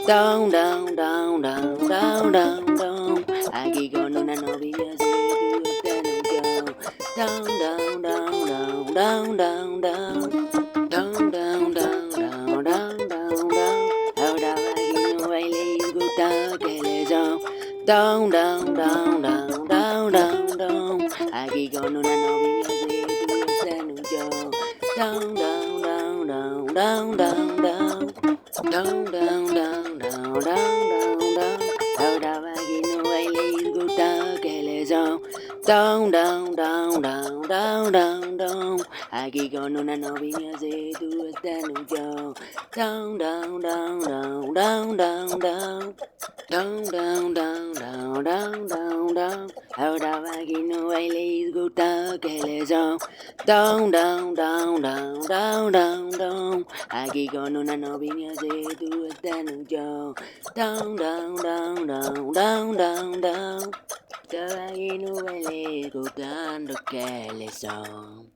Dom Dom Dom Dom Dom Dom Dom. Aquí con una novia si tú estás en un show. Dom Dom Dom Dom Dom Dom Dom. Dom Dom Dom Dom Dom Dom Dom. Ahora aquí no baile y gusta que le son. Dom Dom Dom Dom Dom Dom Dom. Aquí con una novia si tú estás en un show. Dom Dom Dom Dom Dom Dom Dom. Dom dom dom dom dom dom dom. Ahora va aquí no baile y gusta que le son. Dom dom dom dom dom dom dom. Aquí con una novia si tú estás en un show. Dom dom dom dom dom dom dom. Dom dom dom dom dom dom dom. Ahora va aquí no baile y gusta que le son. Dom dom dom dom dom dom dom. Aquí con una novia si tú estás en un show. Dom dom dom dom dom dom dom. Aquí no baile gustando que le son.